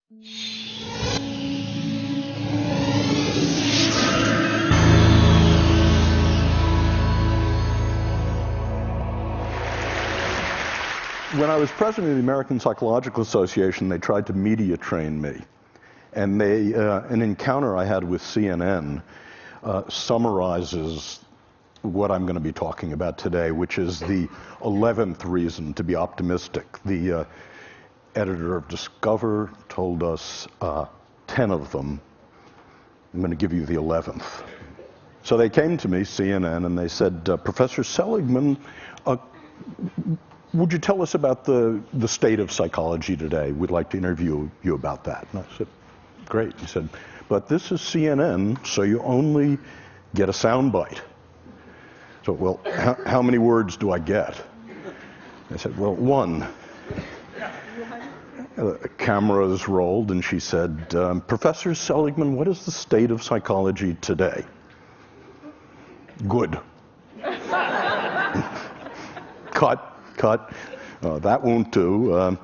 When I was president of the American Psychological Association, they tried to media train me. And an encounter I had with CNN summarizes what I'm going to be talking about today, which is the 11th reason to be optimistic. The editor of Discover told us 10 of them. I'm going to give you the 11th. So they came to me, CNN, and they said, Professor Seligman, would you tell us about the state of psychology today? We'd like to interview you about that. And I said, great. He said, but this is CNN, so you only get a sound bite. So, well, how many words do I get? I said, well, one. Cameras rolled, and she said, Professor Seligman, what is the state of psychology today? Good. Cut. That won't do.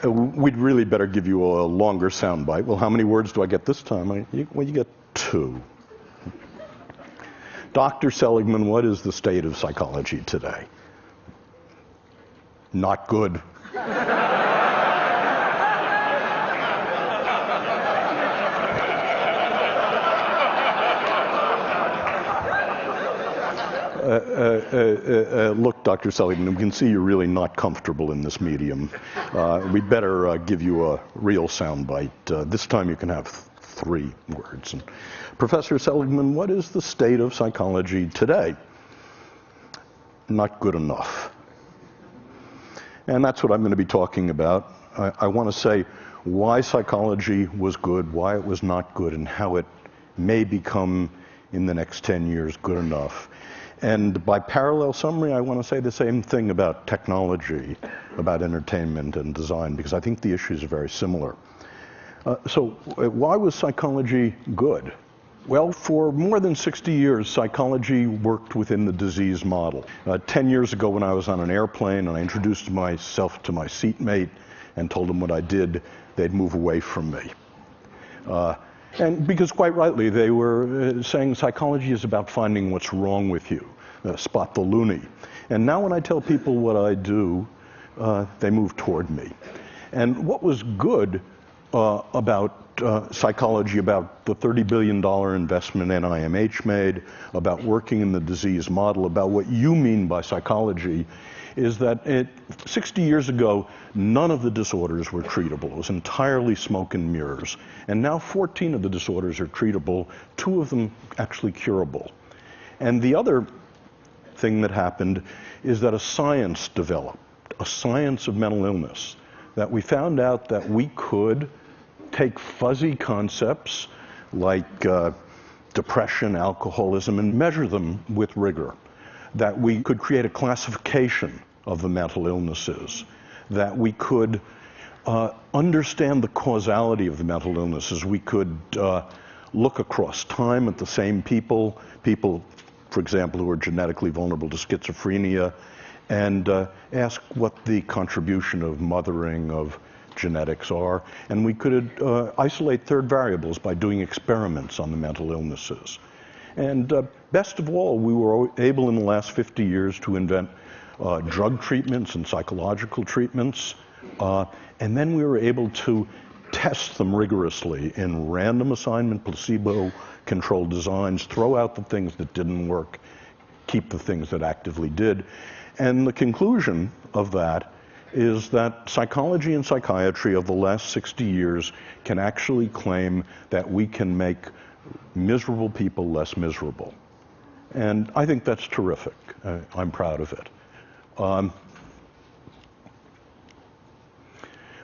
We'd really better give you a longer sound bite. Well, how many words do I get this time? Well, you get 2. Dr. Seligman, what is the state of psychology today? Not good. Look, Dr. Seligman, we can see you're really not comfortable in this medium. We'd better give you a real soundbite. This time you can have 3 words. And, Professor Seligman, what is the state of psychology today? Not good enough. And that's what I'm going to be talking about. I want to say why psychology was good, why it was not good, and how it may become, in the next 10 years, good enough. And by parallel summary, I want to say the same thing about technology, about entertainment and design, because I think the issues are very similar. So why was psychology good? Well, for more than 60 years, psychology worked within the disease model. 10 years ago when I was on an airplane and I introduced myself to my seatmate and told them what I did, they'd move away from me. And because quite rightly, they were saying psychology is about finding what's wrong with you, spot the loony. And now when I tell people what I do, they move toward me. And what was good about psychology, about the $30 billion investment NIMH made, about working in the disease model, about what you mean by psychology, is that 60 years ago, none of the disorders were treatable. It was entirely smoke and mirrors. And now 14 of the disorders are treatable, 2 of them actually curable. And the other thing that happened is that a science developed, a science of mental illness, that we found out that we could take fuzzy concepts like depression, alcoholism, and measure them with rigor. That we could create a classification of the mental illnesses, that we could understand the causality of the mental illnesses. We could look across time at the same people, for example, who are genetically vulnerable to schizophrenia, and ask what the contribution of mothering, of genetics are. And we could isolate third variables by doing experiments on the mental illnesses. And best of all, we were able in the last 50 years to invent drug treatments and psychological treatments. And then we were able to test them rigorously in random assignment, placebo-controlled designs, throw out the things that didn't work, keep the things that actively did. And the conclusion of that is that psychology and psychiatry of the last 60 years can actually claim that we can make miserable people less miserable. And I think that's terrific. I'm proud of it.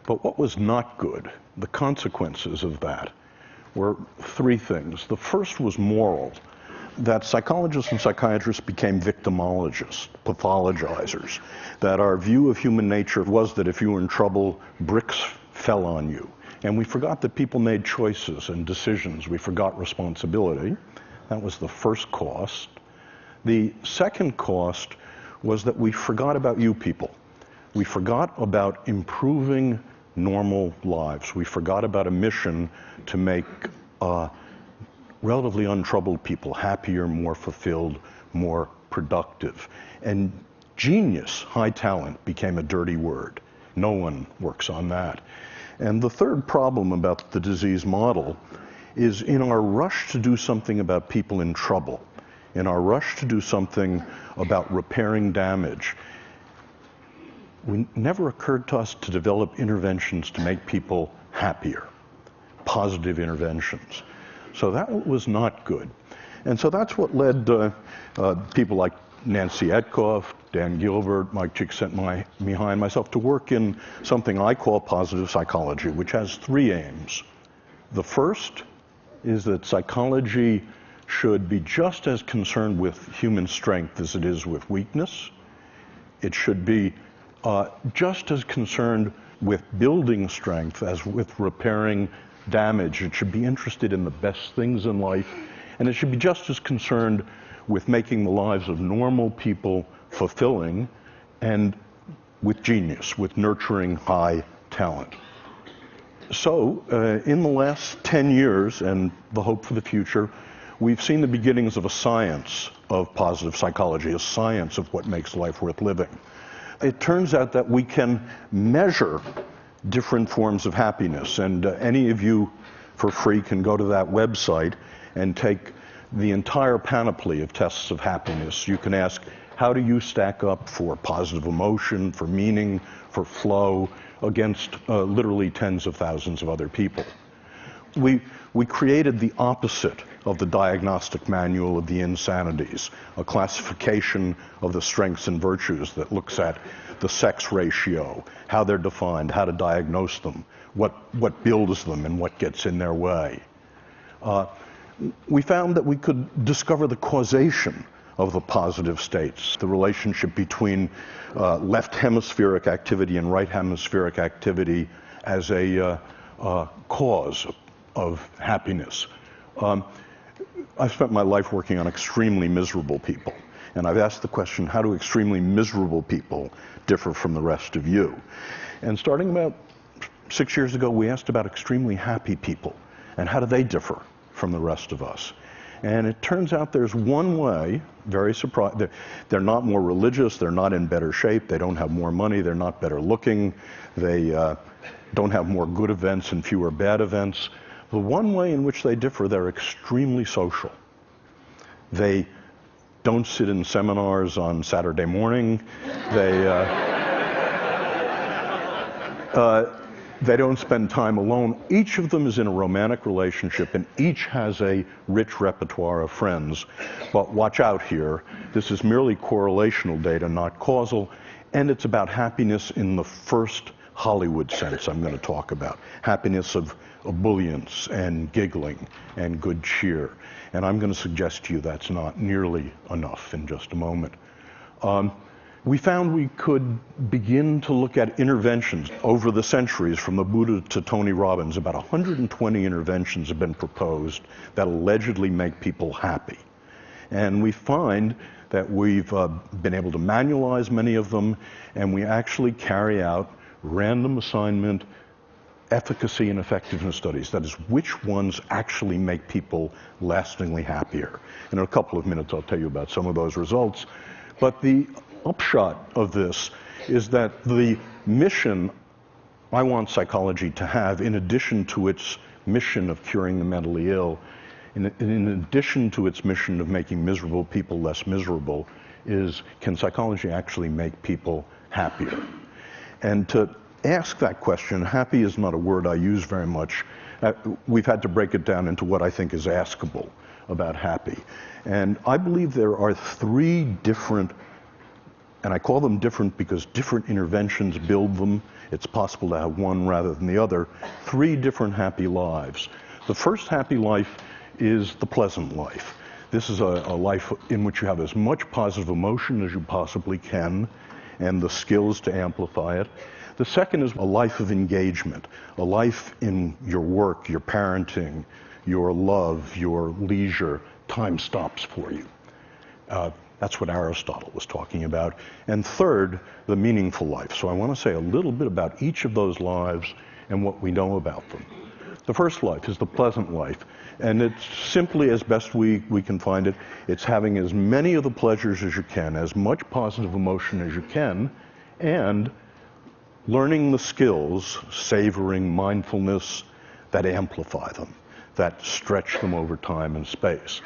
But what was not good, the consequences of that, were 3 things. The first was moral, that psychologists and psychiatrists became victimologists, pathologizers, that our view of human nature was that if you were in trouble, bricks fell on you. And we forgot that people made choices and decisions. We forgot responsibility. That was the first cost. The second cost was that we forgot about you people. We forgot about improving normal lives. We forgot about a mission to make relatively untroubled people happier, more fulfilled, more productive. And genius, high talent, became a dirty word. No one works on that. And the third problem about the disease model is, in our rush to do something about people in trouble, in our rush to do something about repairing damage, it never occurred to us to develop interventions to make people happier, positive interventions. So that was not good. And so that's what led people like Nancy Etkoff, Dan Gilbert, Mike Csikszentmihalyi, and myself to work in something I call positive psychology, which has three aims. The first is that psychology should be just as concerned with human strength as it is with weakness. It should be just as concerned with building strength as with repairing damage. It should be interested in the best things in life, and it should be just as concerned with making the lives of normal people fulfilling, and with genius, with nurturing high talent. So, in the last 10 years, and the hope for the future, we've seen the beginnings of a science of positive psychology, a science of what makes life worth living. It turns out that we can measure different forms of happiness, and any of you for free can go to that website and take the entire panoply of tests of happiness. You can ask, how do you stack up for positive emotion, for meaning, for flow, against literally tens of thousands of other people. We created the opposite of the diagnostic manual of the insanities, a classification of the strengths and virtues that looks at the sex ratio, how they're defined, how to diagnose them, what builds them and what gets in their way. We found that we could discover the causation of the positive states, the relationship between left hemispheric activity and right hemispheric activity as a cause of happiness. I've spent my life working on extremely miserable people, and I've asked the question, how do extremely miserable people differ from the rest of you? And starting about 6 years ago, we asked about extremely happy people, and how do they differ from the rest of us? And it turns out there's one way, very surprising, they're not more religious, they're not in better shape, they don't have more money, they're not better looking, they don't have more good events and fewer bad events. The one way in which they differ, they're extremely social. They don't sit in seminars on Saturday morning. They don't spend time alone. Each of them is in a romantic relationship, and each has a rich repertoire of friends. But watch out here. This is merely correlational data, not causal, and it's about happiness in the first Hollywood sense I'm going to talk about. Happiness of ebullience and giggling and good cheer. And I'm going to suggest to you that's not nearly enough in just a moment. We found we could begin to look at interventions over the centuries, from the Buddha to Tony Robbins. About 120 interventions have been proposed that allegedly make people happy. And we find that we've been able to manualize many of them, and we actually carry out random assignment efficacy and effectiveness studies. That is, which ones actually make people lastingly happier. In a couple of minutes, I'll tell you about some of those results. But the upshot of this is that the mission I want psychology to have, in addition to its mission of curing the mentally ill, in addition to its mission of making miserable people less miserable, is, can psychology actually make people happier? And to ask that question, happy is not a word I use very much. We've had to break it down into what I think is askable about happy. And I believe there are three different, and I call them different because different interventions build them. It's possible to have one rather than the other. Three different happy lives. The first happy life is the pleasant life. This is a life in which you have as much positive emotion as you possibly can, and the skills to amplify it. The second is a life of engagement, a life in your work, your parenting, your love, your leisure. Time stops for you. That's what Aristotle was talking about. And third, the meaningful life. So I want to say a little bit about each of those lives and what we know about them. The first life is the pleasant life, and it's simply, as best we can find it, it's having as many of the pleasures as you can, as much positive emotion as you can, and learning the skills, savoring, mindfulness, that amplify them, that stretch them over time and space.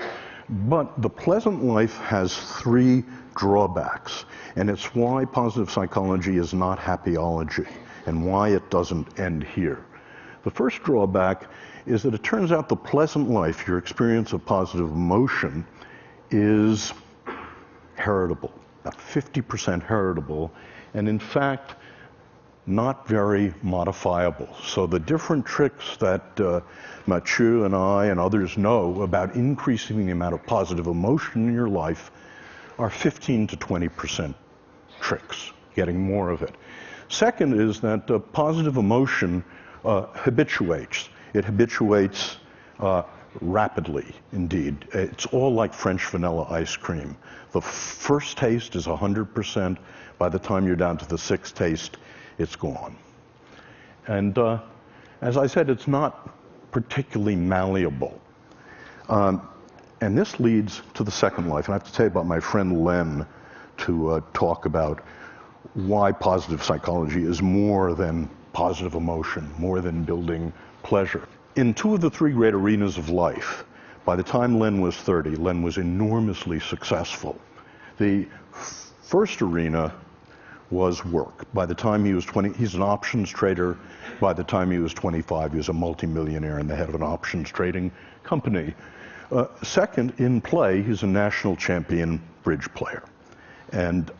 But the pleasant life has three drawbacks, and it's why positive psychology is not happyology, and why it doesn't end here. The first drawback is that it turns out the pleasant life, your experience of positive emotion, is heritable, about 50% heritable, and in fact, not very modifiable. So the different tricks that Mathieu and I and others know about increasing the amount of positive emotion in your life are 15 to 20% tricks, getting more of it. Second is that positive emotion habituates. It habituates rapidly, indeed. It's all like French vanilla ice cream. The first taste is 100%. By the time you're down to the sixth taste, it's gone. And as I said, it's not particularly malleable. And this leads to the second life. And I have to tell you about my friend Len to talk about why positive psychology is more than positive emotion, more than building pleasure. In two of the three great arenas of life, by the time Len was 30, Len was enormously successful. The first arena was work. By the time he was 20, he's an options trader. By the time he was 25, he was a multimillionaire and the head of an options trading company. Second, in play, he's a national champion bridge player. And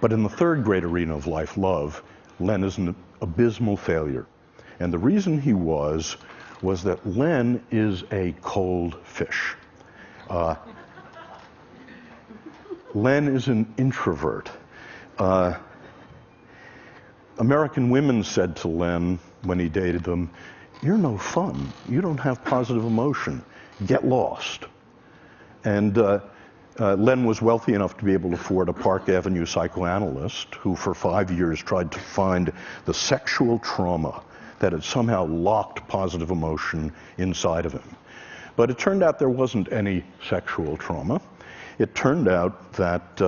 but in the third great arena of life, love, Len is an abysmal failure. And the reason he was that Len is a cold fish. Len is an introvert. American women said to Len when he dated them, "You're no fun. You don't have positive emotion. Get lost." And Len was wealthy enough to be able to afford a Park Avenue psychoanalyst who for 5 years tried to find the sexual trauma that had somehow locked positive emotion inside of him. But it turned out there wasn't any sexual trauma. It turned out that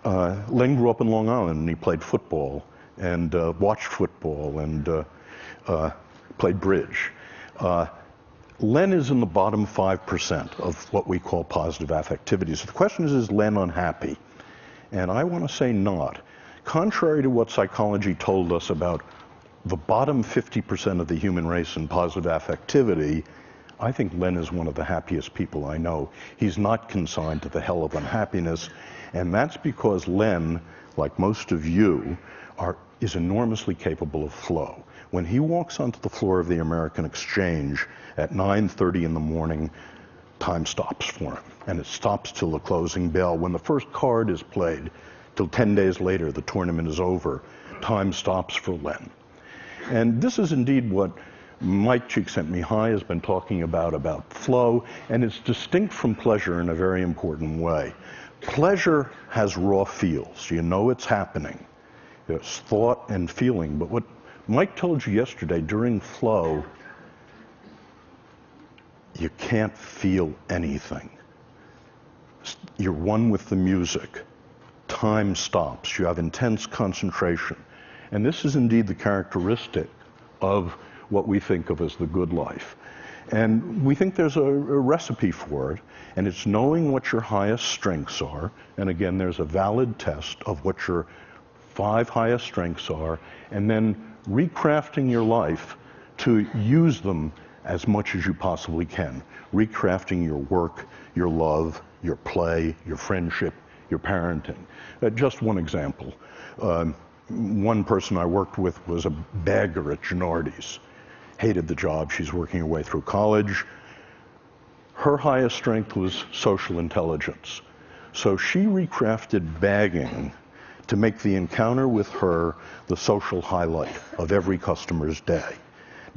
Len grew up in Long Island and he played football and watched football and played bridge. Len is in the bottom 5% of what we call positive affectivity. So the question is Len unhappy? And I want to say not. Contrary to what psychology told us about the bottom 50% of the human race in positive affectivity, I think Len is one of the happiest people I know. He's not consigned to the hell of unhappiness, and that's because Len, like most of you, is enormously capable of flow. When he walks onto the floor of the American Exchange at 9:30 in the morning, time stops for him, and it stops till the closing bell. When the first card is played, till 10 days later, the tournament is over, time stops for Len. And this is indeed what Mike Csikszentmihalyi has been talking about flow, and it's distinct from pleasure in a very important way. Pleasure has raw feels. You know it's happening. There's thought and feeling. But what Mike told you yesterday, during flow, you can't feel anything. You're one with the music. Time stops. You have intense concentration. And this is indeed the characteristic of what we think of as the good life. And we think there's a recipe for it, and it's knowing what your highest strengths are. And again, there's a valid test of what your 5 highest strengths are, and then recrafting your life to use them as much as you possibly can. Recrafting your work, your love, your play, your friendship, your parenting. Just one example. One person I worked with was a bagger at Gennardi's. Hated the job. She's working her way through college. Her highest strength was social intelligence. So she recrafted bagging to make the encounter with her the social highlight of every customer's day.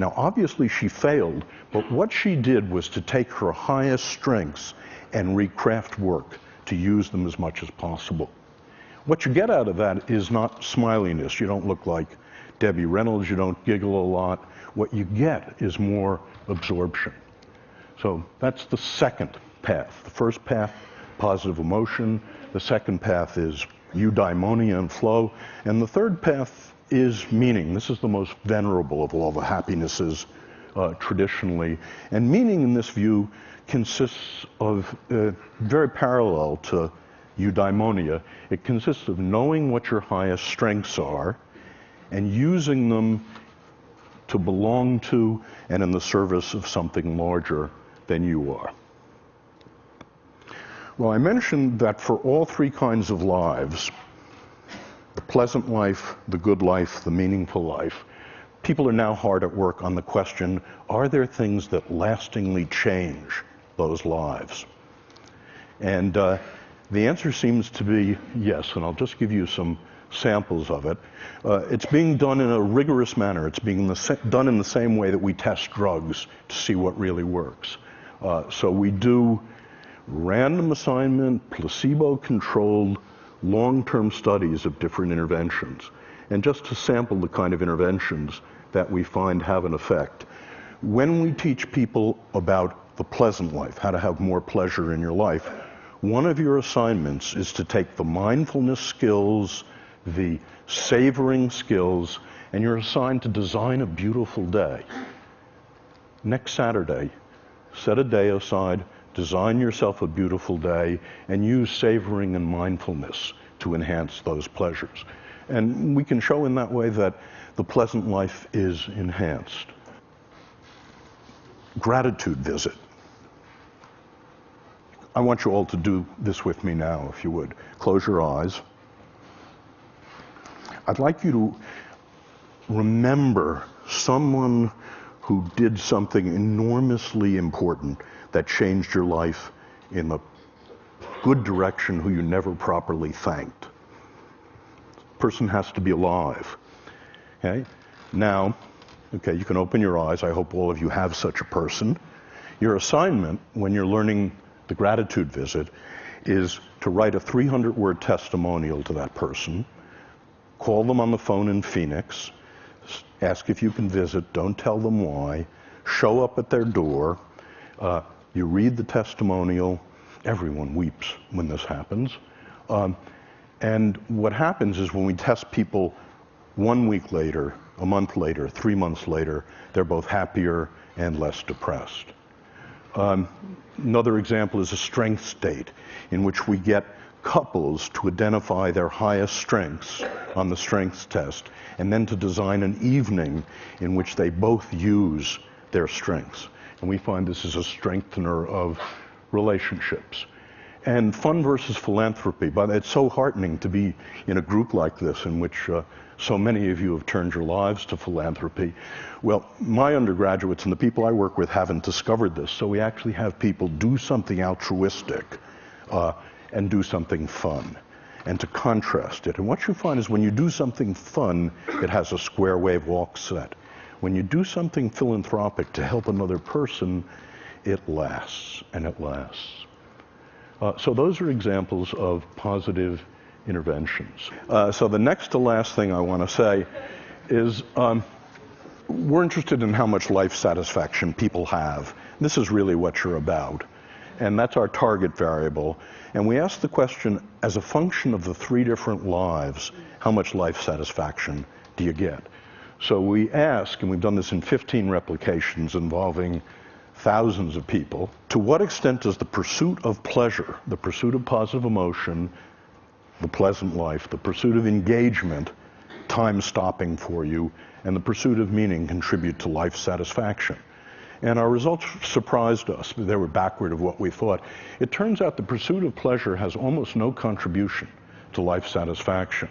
Now, obviously she failed, but what she did was to take her highest strengths and recraft work to use them as much as possible. What you get out of that is not smiliness. You don't look like Debbie Reynolds. You don't giggle a lot. What you get is more absorption. So that's the second path. The first path, positive emotion. The second path is eudaimonia and flow. And the third path is meaning. This is the most venerable of all the happinesses traditionally. And meaning in this view consists of, very parallel to eudaimonia, it consists of knowing what your highest strengths are and using them to belong to and in the service of something larger than you are. Well, I mentioned that for all three kinds of lives, the pleasant life, the good life, the meaningful life, people are now hard at work on the question, are there things that lastingly change those lives? And the answer seems to be yes, and I'll just give you some samples of it. It's being done in a rigorous manner. It's being done in the same way that we test drugs to see what really works. So we do random assignment, placebo-controlled, long-term studies of different interventions. And just to sample the kind of interventions that we find have an effect. When we teach people about the pleasant life, how to have more pleasure in your life, one of your assignments is to take the mindfulness skills, the savoring skills, and you're assigned to design a beautiful day. Next Saturday, set a day aside, design yourself a beautiful day, and use savoring and mindfulness to enhance those pleasures. And we can show in that way that the pleasant life is enhanced. Gratitude visit. I want you all to do this with me now, if you would. Close your eyes. I'd like you to remember someone who did something enormously important that changed your life in a good direction, who you never properly thanked. The person has to be alive. Okay? Now, okay, you can open your eyes. I hope all of you have such a person. Your assignment when you're learning the gratitude visit is to write a 300-word testimonial to that person, call them on the phone in Phoenix, ask if you can visit, don't tell them why, show up at their door, you read the testimonial, everyone weeps when this happens, and what happens is when we test people 1 week later, a month later, 3 months later, they're both happier and less depressed. Another example is a strength state in which we get couples to identify their highest strengths on the strengths test and then to design an evening in which they both use their strengths. And we find this is a strengthener of relationships. And fun versus philanthropy, but it's so heartening to be in a group like this in which so many of you have turned your lives to philanthropy. Well, my undergraduates and the people I work with haven't discovered this, so we actually have people do something altruistic and do something fun, and to contrast it. And what you find is when you do something fun, it has a square wave walk set. When you do something philanthropic to help another person, it lasts, and it lasts. So those are examples of positive interventions. So the next to last thing I want to say is we're interested in how much life satisfaction people have. This is really what you're about. And that's our target variable. And we ask the question, as a function of the three different lives, how much life satisfaction do you get? So we ask, and we've done this in 15 replications involving thousands of people, to what extent does the pursuit of pleasure, the pursuit of positive emotion, the pleasant life, the pursuit of engagement, time stopping for you, and the pursuit of meaning contribute to life satisfaction? And our results surprised us. They were backward of what we thought. It turns out the pursuit of pleasure has almost no contribution to life satisfaction.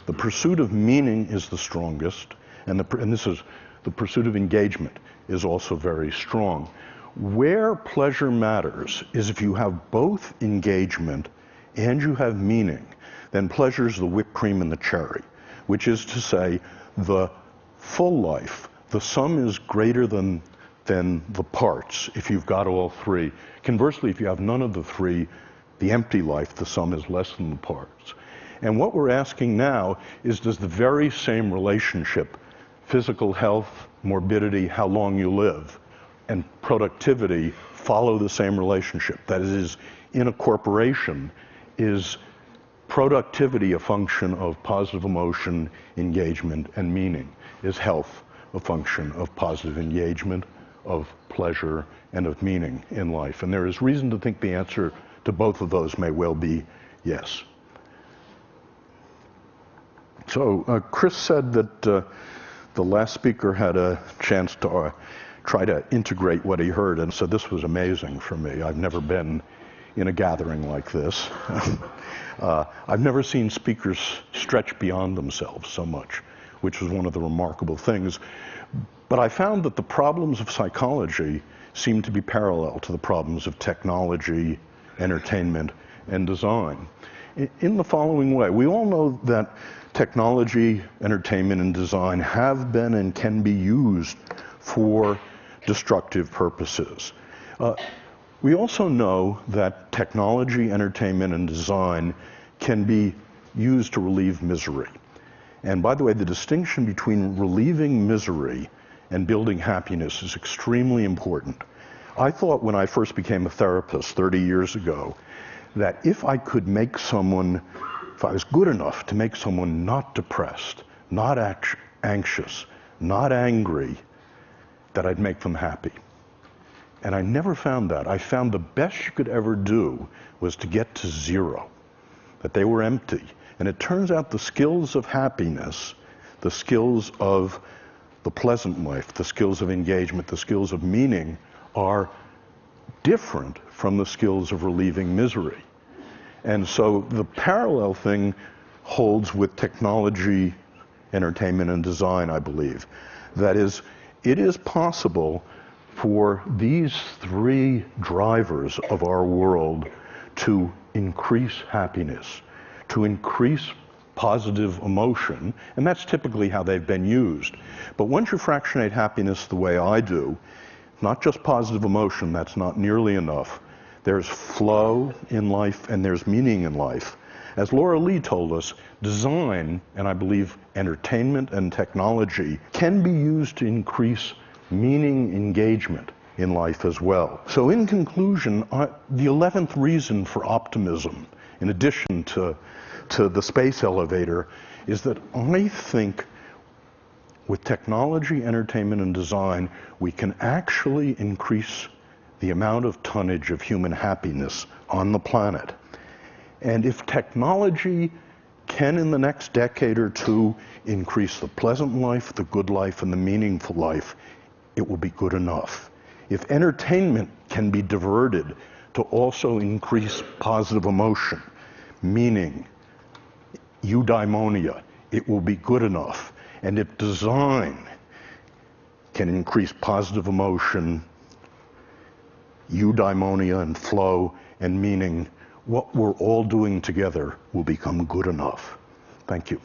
The pursuit of meaning is the strongest, and this is the pursuit of engagement is also very strong. Where pleasure matters is if you have both engagement and you have meaning, then pleasure is the whipped cream and the cherry, which is to say the full life, the sum is greater than the parts if you've got all three. Conversely, if you have none of the three, the empty life, the sum is less than the parts. And what we're asking now is, does the very same relationship, physical health, morbidity, how long you live, and productivity follow the same relationship? That is, in a corporation, is productivity a function of positive emotion, engagement, and meaning? Is health a function of positive engagement, of pleasure, and of meaning in life? And there is reason to think the answer to both of those may well be yes. So Chris said that the last speaker had a chance to try to integrate what he heard, and so this was amazing for me. I've never been in a gathering like this. I've never seen speakers stretch beyond themselves so much, which was one of the remarkable things. But I found that the problems of psychology seem to be parallel to the problems of technology, entertainment, and design. In the following way, we all know that technology, entertainment, and design have been and can be used for destructive purposes. We also know that technology, entertainment, and design can be used to relieve misery. And by the way, the distinction between relieving misery and building happiness is extremely important. I thought when I first became a therapist 30 years ago that if I could make someone, if I was good enough to make someone not depressed, not anxious, not angry, that I'd make them happy. And I never found that. I found the best you could ever do was to get to zero, that they were empty. And it turns out the skills of happiness, the skills of the pleasant life, the skills of engagement, the skills of meaning are different from the skills of relieving misery. And so the parallel thing holds with technology, entertainment, and design, I believe. That is, it is possible for these three drivers of our world to increase happiness, to increase positive emotion, and that's typically how they've been used. But once you fractionate happiness the way I do, not just positive emotion, that's not nearly enough. There's flow in life and there's meaning in life. As Laura Lee told us, design, and I believe entertainment and technology, can be used to increase meaning engagement in life as well. So in conclusion, the 11th reason for optimism, in addition to the space elevator, is that I think with technology, entertainment, and design, we can actually increase the amount of tonnage of human happiness on the planet. And if technology can, in the next decade or two, increase the pleasant life, the good life, and the meaningful life, it will be good enough. If entertainment can be diverted to also increase positive emotion, meaning, eudaimonia, it will be good enough. And if design can increase positive emotion, eudaimonia, and flow, and meaning, what we're all doing together will become good enough. Thank you.